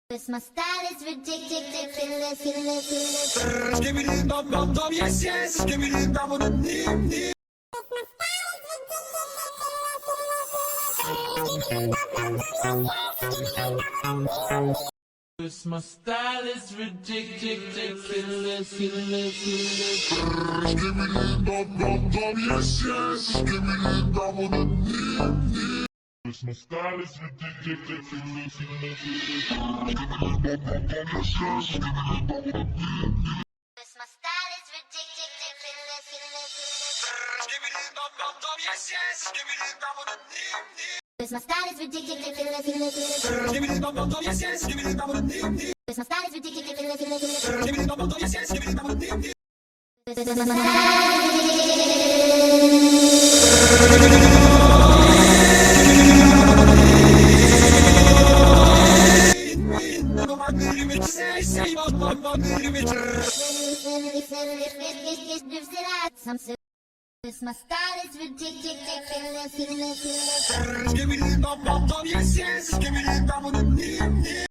Cause my style is ridiculous. Skibidi dum dum dum, yes yes. Skibidi dum dum dim dim. Cause my style is ridiculous. Skibidi dum dum dum, yes yes. Skibidi dum dum dim dim. Cause my style is ridiculous. Cause my style is ridiculous. Skibidi dum dum dum, yes yes. Skibidi dum dum dim dim. Cause my style is ridiculous. Skibidi dum dum dum, yes yes. Skibidi dum dum dim dim. Cause my style is ridiculous. Skibidi dum dum dum, yes yes. Skibidi dum dum dim dim. Cause my style Cause my style is ridiculous. Skibidi dum dum dum, yes yes. Skibidi dum dum dim